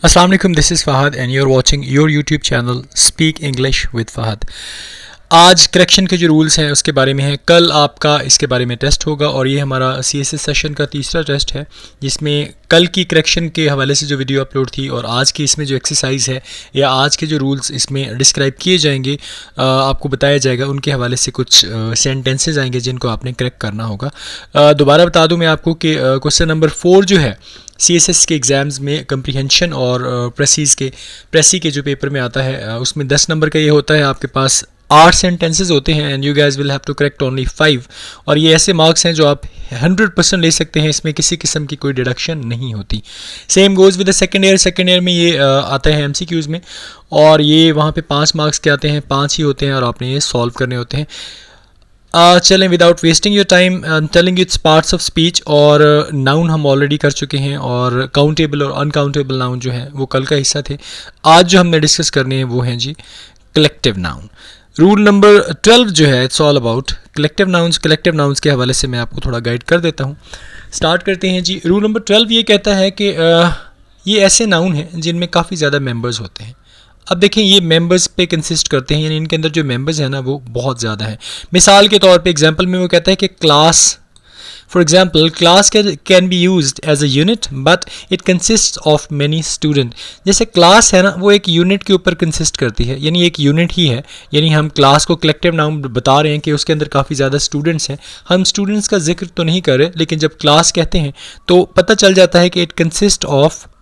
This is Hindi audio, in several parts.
Assalamu alaikum, this is Fahad and you're watching your YouTube channel Speak English with Fahad। आज करेक्शन के जो रूल्स हैं उसके बारे में है। कल आपका इसके बारे में टेस्ट होगा और ये हमारा CSS सेशन का तीसरा टेस्ट है, जिसमें कल की करेक्शन के हवाले से जो वीडियो अपलोड थी और आज की इसमें जो एक्सरसाइज है या आज के जो रूल्स इसमें डिस्क्राइब किए जाएंगे, आपको बताया जाएगा, उनके हवाले से कुछ सेंटेंसेज आएंगे जिनको आपने करेक्ट करना होगा। दोबारा बता दूं मैं आपको कि क्वेश्चन नंबर 4 जो है CSS के एग्ज़ाम्स में कंप्रीहेंशन और प्रेसी के जो पेपर में आता है उसमें 10 नंबर का ये होता है। आपके पास 8 सेंटेंसेस होते हैं and you guys will have to correct only 5, और ये ऐसे मार्क्स हैं जो आप 100% ले सकते हैं, इसमें किसी किस्म की कोई डिडक्शन नहीं होती। Same goes with the second year में ये आता है MCQs में, और ये वहाँ पे 5 मार्क्स के आते हैं, 5 ही होते हैं और आपने ये सॉल्व करने होते हैं। चलें, without wasting your time telling its parts of speech, और नाउन हम ऑलरेडी कर चुके हैं और काउंटेबल और अनकाउंटेबल नाउन जो है वो कल का हिस्सा थे। आज जो हमने डिस्कस करने हैं वो हैं जी कलेक्टिव नाउन। रूल नंबर 12 जो है it's all about collective nouns. Collective nouns के हवाले से मैं आपको थोड़ा गाइड कर देता हूँ। स्टार्ट करते हैं जी। रूल नंबर 12 ये कहता है कि ये ऐसे नाउन हैं जिनमें काफ़ी ज़्यादा मेंबर्स होते हैं। अब देखें, ये मेंबर्स पे कंसिस्ट करते हैं, यानी इनके अंदर जो मेंबर्स हैं ना वो बहुत ज़्यादा हैं। मिसाल के तौर पे एग्जांपल में वो कहता है कि class, for example class can be used as a unit but it consist of many student. जैसे क्लास है ना वो एक यूनिट के ऊपर कंसिस्ट करती है, यानी एक यूनिट ही है, यानी हम क्लास को कलेक्टिव नाउन बता रहे हैं कि उसके अंदर काफ़ी ज़्यादा स्टूडेंट्स हैं। हम स्टूडेंट्स का जिक्र तो नहीं कर रहे, लेकिन जब क्लास कहते हैं तो पता चल जाता है कि it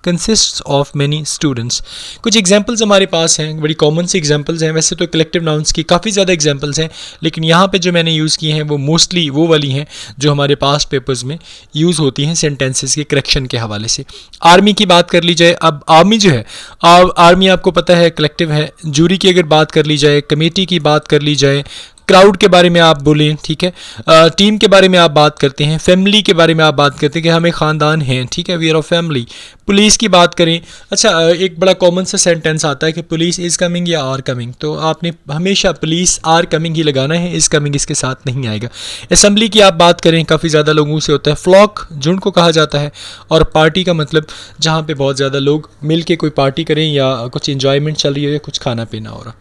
consists of many students। कुछ एग्जाम्पल्स हमारे पास हैं, बड़ी कॉमन सी एग्जाम्पल्स हैं। वैसे तो कलेक्टिव नाउन्स की काफ़ी ज़्यादा एग्जाम्पल्स हैं, लेकिन यहाँ पे जो मैंने यूज़ किए हैं वो मोस्टली वो वाली हैं जो हमारे पास्ट पेपर्स में यूज़ होती हैं सेंटेंसेस के करेक्शन के हवाले से। आर्मी की बात कर ली जाए, अब आर्मी जो है, आर्मी आपको पता है कलेक्टिव है। जूरी की अगर बात कर ली जाए, कमेटी की बात कर ली जाए, क्राउड के बारे में आप बोलें, ठीक है, टीम के बारे में आप बात करते हैं, फैमिली के बारे में आप बात करते हैं कि हम एक ख़ानदान हैं, ठीक है, we are of family. Police की बात करें, अच्छा एक बड़ा कॉमन सा सेंटेंस आता है कि पुलिस इज़ कमिंग या आर कमिंग, तो आपने हमेशा पुलिस आर कमिंग ही लगाना है, इज़ कमिंग इसके साथ नहीं आएगा। असेंबली की आप बात करें, काफ़ी ज़्यादा लोगों से होता है। फ्लॉक झुंड को कहा जाता है, और पार्टी का मतलब जहाँ पर बहुत ज़्यादा लोग मिल के कोई पार्टी करें या कुछ इंजॉयमेंट चल रही हो या कुछ खाना पीना हो रहा।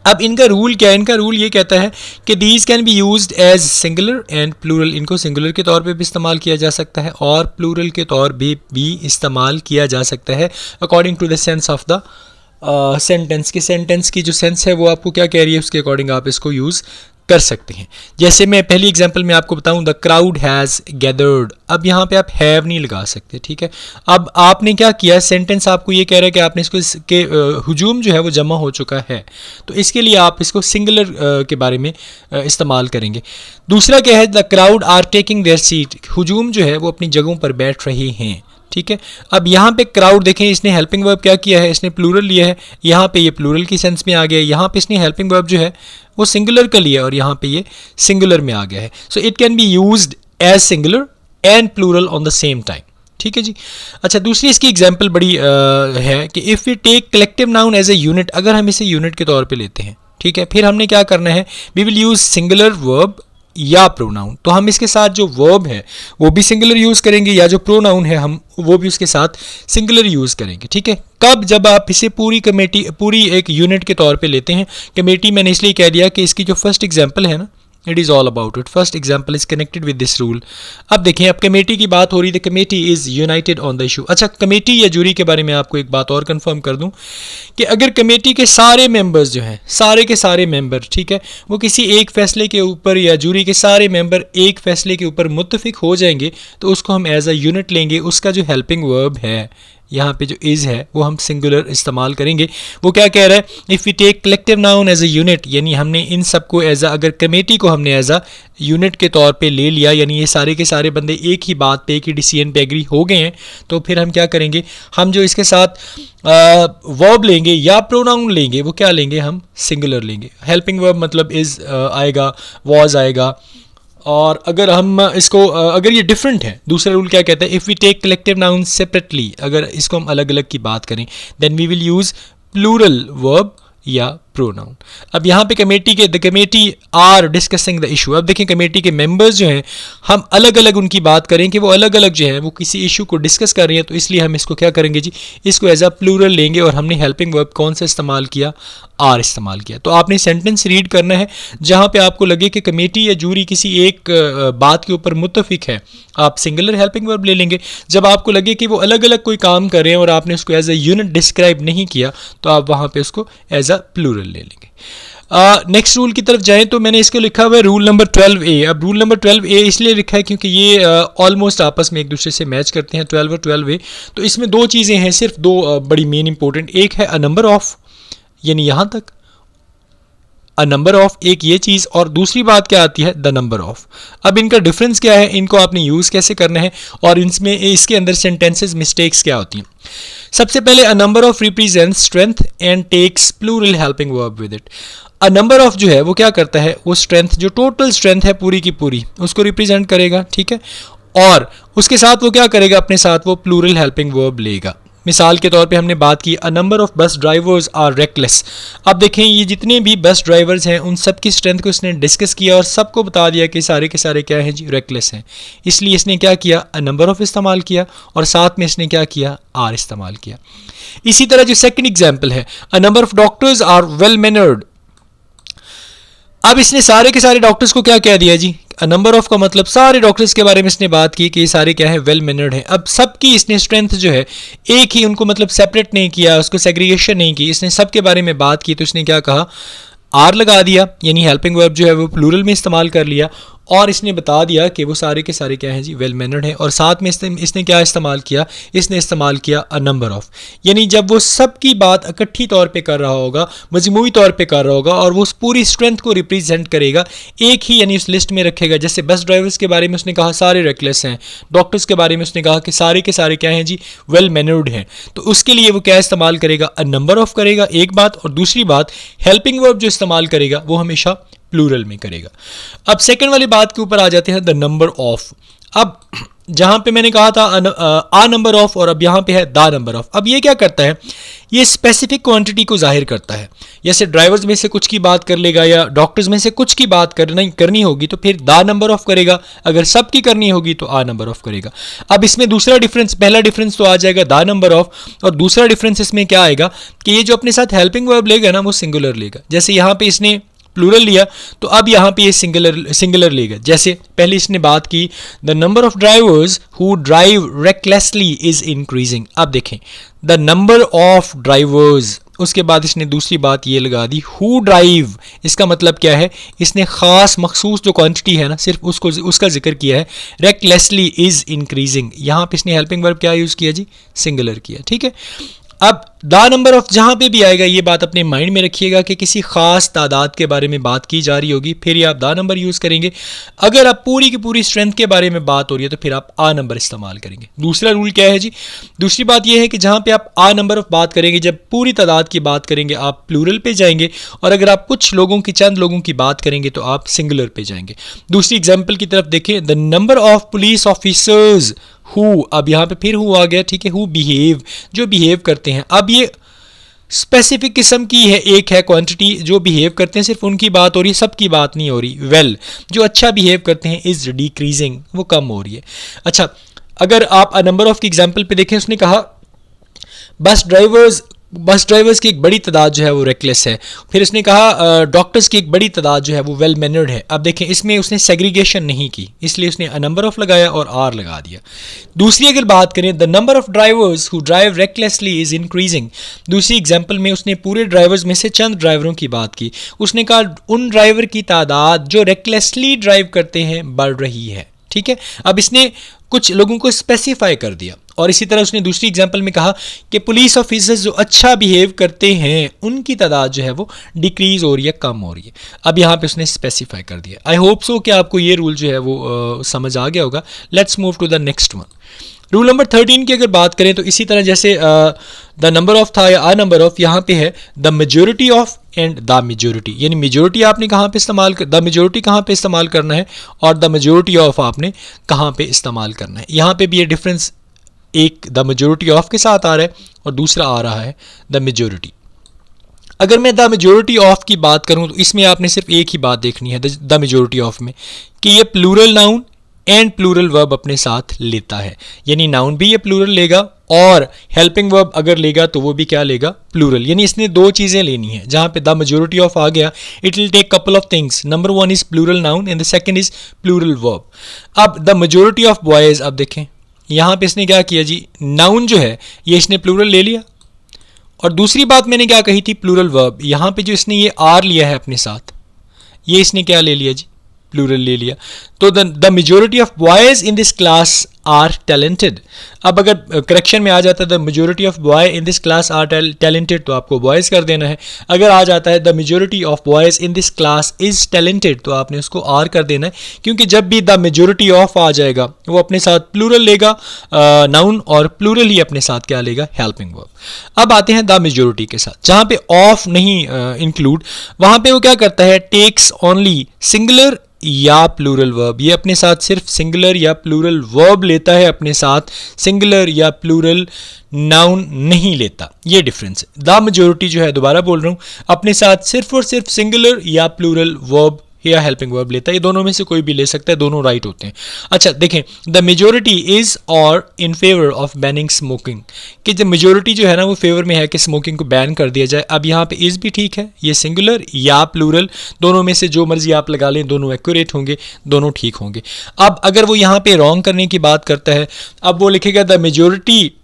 अब इनका रूल क्या है? इनका रूल ये कहता है कि these can be used as singular and plural. इनको सिंगुलर के तौर पे भी इस्तेमाल किया जा सकता है और प्लूरल के तौर पे भी इस्तेमाल किया जा सकता है, according to the sense of the sentence. के सेंटेंस की जो सेंस है वो आपको क्या कह रही है, उसके अकॉर्डिंग आप इसको यूज़ कर सकते हैं। जैसे मैं पहली एग्जांपल में आपको बताऊं, द क्राउड हैज़ गैदर्ड। अब यहाँ पे आप हैव नहीं लगा सकते, ठीक है। अब आपने क्या किया, सेंटेंस आपको ये कह रहा है कि आपने इसको के हुजूम जो है वो जमा हो चुका है, तो इसके लिए आप इसको सिंगुलर के बारे में इस्तेमाल करेंगे। दूसरा क्या है, the crowd are taking their seat. हुजूम जो है वो अपनी जगहों पर बैठ रहे हैं, ठीक है। अब यहाँ पे क्राउड देखें, इसने हेल्पिंग वर्ब क्या किया है, इसने प्लूरल लिया है, यहाँ पे ये प्लूरल की सेंस में आ गया है। यहाँ पे इसने हेल्पिंग वर्ब जो है वो सिंगुलर का लिया है और यहाँ पे ये सिंगुलर में आ गया है। So it can be used as singular and plural on the same time, ठीक है जी। अच्छा, दूसरी इसकी एग्जाम्पल बड़ी है कि if we take collective noun as a unit, अगर हम इसे यूनिट के तौर पे लेते हैं, ठीक है, फिर हमने क्या करना है, we will use singular verb या प्रोनाउन। तो हम इसके साथ जो वर्ब है वो भी सिंगुलर यूज़ करेंगे, या जो प्रोनाउन है हम वो भी उसके साथ सिंगुलर यूज़ करेंगे, ठीक है। कब? जब आप इसे पूरी एक यूनिट के तौर पे लेते हैं। कमेटी मैंने इसलिए कह दिया कि इसकी जो फर्स्ट एग्जांपल है ना, it is all about it, first example is connected with this rule. अब देखें, अब कमेटी की बात हो रही है, committee is United on the issue. अच्छा, कमेटी या जूरी के बारे में आपको एक बात और कंफर्म कर दूं कि अगर कमेटी के सारे मेंबर्स जो हैं, सारे के सारे मेंबर, ठीक है, वो किसी एक फैसले के ऊपर, या जूरी के सारे मेंबर एक फैसले के ऊपर मुत्तफिक हो जाएंगे, तो उसको हम एज अ यूनिट लेंगे। उसका जो हेल्पिंग वर्ब है यहाँ पे जो इज़ है वो हम सिंगुलर इस्तेमाल करेंगे। वो क्या कह रहा है, if we take collective noun as a unit, यानी हमने इन सबको एज अ, अगर कमेटी को हमने एज अ यूनिट के तौर पे ले लिया, यानी ये सारे के सारे बंदे एक ही बात पे, एक ही डिसीजन पे एग्री हो गए हैं, तो फिर हम क्या करेंगे, हम जो इसके साथ वर्ब लेंगे या प्रोनाउन लेंगे वो क्या लेंगे, हम सिंगुलर लेंगे। हेल्पिंग वर्ब मतलब इज़ आएगा, वॉज आएगा। और अगर हम इसको अगर ये डिफरेंट है, दूसरा रूल क्या कहता है, if we take collective noun separately, अगर इसको हम अलग अलग की बात करें, then we will use plural verb या प्रोनाउन। अब यहाँ पे कमेटी के the committee are discussing the issue. अब देखिए कमेटी के मेंबर्स जो हैं हम अलग अलग उनकी बात करें कि वो अलग अलग जो है वो किसी इशू को डिस्कस कर रहे हैं, तो इसलिए हम इसको क्या करेंगे जी, इसको एज अ प्लूरल लेंगे और हमने हेल्पिंग वर्ब कौन सा इस्तेमाल किया, आर इस्तेमाल किया। तो आपने सेंटेंस रीड करना है जहाँ पे आपको लगे कि कमेटी या जूरी किसी एक बात के ऊपर मुत्तफिक है, आप सिंगुलर हेल्पिंग वर्ब ले लेंगे। जब आपको लगे कि वो अलग अलग कोई काम कर रहे हैं और आपने उसको एज अ यूनिट डिस्क्राइब नहीं किया, तो आप वहाँ पे उसको एज अ प्लूरल ले लेंगे। नेक्स्ट रूल की तरफ जाएं तो मैंने इसको लिखा हुआ है रूल नंबर 12A। अब रूल नंबर 12A इसलिए लिखा है क्योंकि ये ऑलमोस्ट आपस में एक दूसरे से मैच करते हैं, 12 और 12A। तो इसमें दो चीज़ें हैं, सिर्फ दो बड़ी मेन इंपॉर्टेंट। एक है अ नंबर ऑफ, यानी यहाँ तक अ नंबर ऑफ, एक ये चीज़, और दूसरी बात क्या आती है, द नंबर ऑफ। अब इनका डिफरेंस क्या है, इनको आपने यूज़ कैसे करना है, और इनमें इसके अंदर सेंटेंसेस मिस्टेक्स क्या होती हैं। सबसे पहले a number of represents strength and takes plural helping verb with it. A number of जो है वो क्या करता है, वो स्ट्रेंथ, जो टोटल स्ट्रेंथ है पूरी की पूरी, उसको रिप्रेजेंट करेगा, ठीक है, और उसके साथ वो क्या करेगा, अपने साथ वो प्लूरल हेल्पिंग वर्ब लेगा। मिसाल के तौर पे हमने बात की a number of bus drivers are reckless. अब देखें ये जितने भी बस ड्राइवर्स हैं उन सब की स्ट्रेंथ को इसने डिस्कस किया और सबको बता दिया कि सारे के सारे क्या हैं जी, रेकलेस हैं। इसलिए इसने क्या किया, अ नंबर ऑफ इस्तेमाल किया और साथ में इसने क्या किया, आर इस्तेमाल किया। इसी तरह जो सेकंड एग्जांपल है, a number of doctors are well mannered. अब इसने सारे के सारे डॉक्टर्स को क्या कह दिया जी, अ नंबर ऑफ का मतलब सारे डॉक्टर्स के बारे में इसने बात की कि ये सारे क्या है, वेल मैनर्ड हैं। अब सबकी इसने स्ट्रेंथ जो है एक ही, उनको मतलब सेपरेट नहीं किया, उसको सेग्रीगेशन नहीं की, इसने सबके बारे में बात की। तो इसने क्या कहा, आर लगा दिया, यानी हेल्पिंग वर्ब जो है वो प्लूरल में इस्तेमाल कर लिया, और इसने बता दिया कि वो सारे के सारे क्या हैं जी, वेल मैनर्ड हैं। और साथ में इसने क्या इस्तेमाल किया, इसने इस्तेमाल किया अ नंबर ऑफ। यानी जब वो सब की बात इकट्ठी तौर पे कर रहा होगा, मजमूई तौर पे कर रहा होगा, और वो उस पूरी स्ट्रेंथ को रिप्रेजेंट करेगा एक ही, यानी उस लिस्ट में रखेगा। जैसे बस ड्राइवर्स के बारे में उसने कहा सारे रेकलेस हैं, डॉक्टर्स के बारे में उसने कहा कि सारे के सारे क्या हैं जी, वेल मैनर्ड हैं। तो उसके लिए वो क्या इस्तेमाल करेगा, अ नंबर ऑफ करेगा, एक बात, और दूसरी बात हेल्पिंग वर्ब जो इस्तेमाल करेगा वो हमेशा प्लूरल में करेगा। अब सेकंड वाली बात के ऊपर आ जाते हैं, द नंबर ऑफ। अब जहां पे मैंने कहा था आ नंबर ऑफ, और अब यहां पे है द नंबर ऑफ। अब ये क्या करता है, ये स्पेसिफिक क्वांटिटी को जाहिर करता है। जैसे ड्राइवर्स में से कुछ की बात कर लेगा या डॉक्टर्स में से कुछ की बात करनी होगी तो फिर द नंबर ऑफ करेगा, अगर सब की करनी होगी तो आ नंबर ऑफ करेगा। अब इसमें दूसरा डिफरेंस, पहला डिफरेंस तो आ जाएगा द नंबर ऑफ, और दूसरा डिफरेंस इसमें क्या आएगा कि ये जो अपने साथ हेल्पिंग वर्ब लेगा ना वो सिंगुलर लेगा। जैसे यहाँ पे इसने प्लूरल लिया तो अब यहाँ पे ये सिंगुलर लेगा। जैसे पहले इसने बात की the number of drivers who drive recklessly is increasing. अब देखें द नंबर ऑफ ड्राइवर्स, उसके बाद इसने दूसरी बात ये लगा दी हु ड्राइव। इसका मतलब क्या है, इसने ख़ास मखसूस जो क्वांटिटी है ना सिर्फ उसका जिक्र किया है। रेकलेसली इज इंक्रीजिंग, यहाँ पे इसने हेल्पिंग वर्ब क्या यूज़ किया जी, सिंगुलर किया, ठीक है। अब द नंबर ऑफ जहाँ पे भी आएगा ये बात अपने माइंड में रखिएगा कि किसी खास तादाद के बारे में बात की जा रही होगी, फिर ये आप द नंबर यूज़ करेंगे। अगर आप पूरी की पूरी स्ट्रेंथ के बारे में बात हो रही है तो फिर आप आ नंबर इस्तेमाल करेंगे। दूसरा रूल क्या है जी, दूसरी बात यह है कि जहाँ पे आप आ नंबर ऑफ बात करेंगे, जब पूरी तादाद की बात करेंगे आप प्लूरल पे जाएंगे, और अगर आप कुछ लोगों की, चंद लोगों की बात करेंगे तो आप सिंगुलर पे जाएंगे। दूसरी एग्जाम्पल की तरफ देखें, the number of police officers who, अब यहाँ पे फिर हु आ गया, ठीक है, हु बिहेव, जो बिहेव करते हैं। अब ये स्पेसिफिक किस्म की है, एक है क्वांटिटी, जो बिहेव करते हैं सिर्फ उनकी बात हो रही है, सबकी बात नहीं हो रही। वेल, जो अच्छा बिहेव करते हैं इज डिक्रीजिंग, वो कम हो रही है। अच्छा, अगर आप अ नंबर ऑफ की एग्जांपल पे देखें, उसने कहा बस ड्राइवर्स की एक बड़ी तादाद जो है वो रेकलेस है। फिर उसने कहा डॉक्टर्स की एक बड़ी तादाद जो है वो वेल मैनर्ड है। अब देखें इसमें उसने सेग्रीगेशन नहीं की, इसलिए उसने अ नंबर ऑफ लगाया और आर लगा दिया। दूसरी अगर बात करें, the number of drivers who drive recklessly is increasing. दूसरी एग्जाम्पल में उसने पूरे ड्राइवर्स में से चंद ड्राइवरों की बात की। उसने कहा उन ड्राइवर की तादाद जो रेकलेसली ड्राइव करते हैं बढ़ रही है, ठीक है। अब इसने कुछ लोगों को स्पेसिफाई कर दिया। और इसी तरह उसने दूसरी एग्जांपल में कहा कि पुलिस ऑफिसर्स जो अच्छा बिहेव करते हैं उनकी तादाद जो है वो डिक्रीज हो रही है, कम हो रही है। अब यहाँ पे उसने स्पेसिफाई कर दिया। आई होप सो कि आपको ये रूल जो है वो समझ आ गया होगा। Let's move to the next one. Rule number 13 की अगर बात करें तो इसी तरह जैसे द नंबर ऑफ था या आ नंबर ऑफ, यहाँ पे है the majority of and the majority. यानी मेजोरिटी आपने कहाँ पे इस्तेमाल द मेजोरिटी कहाँ पे इस्तेमाल करना है और द मेजोरिटी ऑफ आपने कहाँ पे इस्तेमाल करना है। यहाँ पे भी ये डिफरेंस, एक द मेजोरिटी ऑफ के साथ आ रहा है और दूसरा आ रहा है द मेजोरिटी। अगर मैं द मेजोरिटी ऑफ की बात करूं तो इसमें आपने सिर्फ एक ही बात देखनी है द मेजोरिटी ऑफ में, कि ये plural noun and plural verb अपने साथ लेता है, यानी नाउन भी ये प्लूरल लेगा और हेल्पिंग वर्ब अगर लेगा तो वो भी क्या लेगा, प्लूरल। यानी इसने दो चीज़ें लेनी है। जहाँ पे द मेजोरिटी ऑफ आ गया, it will take couple of things. Number one is plural noun and the second is plural verb. अब द मेजोरिटी ऑफ बॉयज़, अब देखें यहाँ पे इसने क्या किया जी, नाउन जो है ये इसने प्लूरल ले लिया, और दूसरी बात मैंने क्या कही थी, प्लूरल वर्ब। यहाँ पे जो इसने ये आर लिया है अपने साथ, ये इसने क्या ले लिया जी, प्लूरल ले लिया। तो the majority of boys in this class are talented. अब अगर करेक्शन में आ जाता है the majority of boy in this class are talented, तो आपको बॉयज़ कर देना है। अगर आ जाता है the majority of boys in this class is talented, तो आपने उसको आर कर देना है, क्योंकि जब भी द मेजोरिटी ऑफ आ जाएगा वो अपने साथ प्लूरल लेगा नाउन, और प्लूरल ही अपने साथ क्या लेगा, हेल्पिंग वर्ब। अब आते हैं द मेजोरिटी के साथ, जहाँ पे ऑफ नहीं इंक्लूड, वहाँ पे वो क्या करता है, टेक्स ओनली सिंगुलर या प्लूरल वर्ब। ये अपने साथ सिर्फ सिंगुलर या प्लूरल वर्ब लेता है, अपने साथ सिंगुलर या प्लूरल नाउन नहीं लेता। ये डिफरेंस है। द मेजोरिटी जो है, दोबारा बोल रहा हूँ, अपने साथ सिर्फ और सिर्फ सिंगुलर या प्लूरल वर्ब या हेल्पिंग वर्ब लेता है। ये दोनों में से कोई भी ले सकता है, दोनों राइट होते हैं। अच्छा देखें, द मेजोरिटी इज और in favour of banning smoking, कि जब मेजोरिटी जो है ना वो फेवर में है कि स्मोकिंग को बैन कर दिया जाए। अब यहाँ पे इज भी ठीक है, ये सिंगुलर या प्लूरल दोनों में से जो मर्जी आप लगा लें, दोनों एक्यूरेट होंगे, दोनों ठीक होंगे। अब अगर वो यहाँ पे रॉन्ग करने की बात करता है, अब वो लिखेगा द मेजोरिटी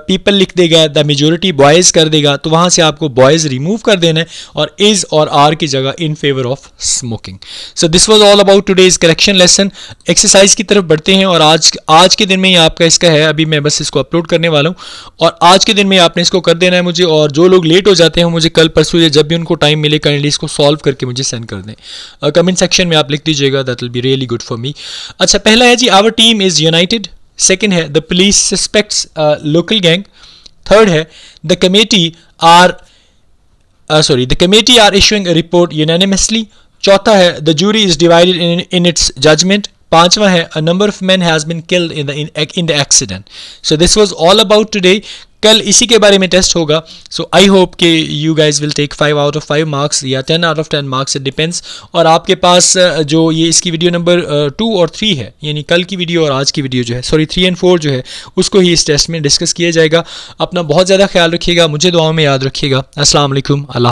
पीपल लिख देगा, द मेजोरिटी बॉयज़ कर देगा, तो वहाँ से आपको बॉयज़ रिमूव कर देना है और इज़ और आर की जगह in favour of smoking. So this was all about today's correction lesson. Exercise की तरफ बढ़ते हैं, और आज के दिन में ही आपका इसका है, अभी मैं बस इसको अपलोड करने वाला हूँ, और आज के दिन में आपने इसको कर देना है मुझे। और जो लोग लेट हो जाते हैं मुझे कल परसों या जब भी उनको टाइम मिले, काइंडली इसको सॉल्व करके मुझे सेंड कर दें। कमेंट सेक्शन में आप लिख दीजिएगा, that will be really good for me. अच्छा, पहला है जी, our team is united. Second है the police suspects local gang. Third है the committee are issuing a report unanimously. चौथा है the jury is divided in its judgment. पांचवा है a number of man has been killed in the accident. So this was all about today. कल इसी के बारे में टेस्ट होगा। सो आई होप कि you guys will take 5 out of 5 marks या 10 out of 10 marks, it depends. और आपके पास जो ये इसकी वीडियो नंबर 2 और 3 है, यानी कल की वीडियो और आज की वीडियो जो है, सॉरी 3 और 4 जो है, उसको ही इस टेस्ट में डिस्कस किया जाएगा। अपना बहुत ज़्यादा ख्याल रखिएगा, मुझे दुआओं में याद रखिएगा। अस्सलाम वालेकुम। अल्लाह।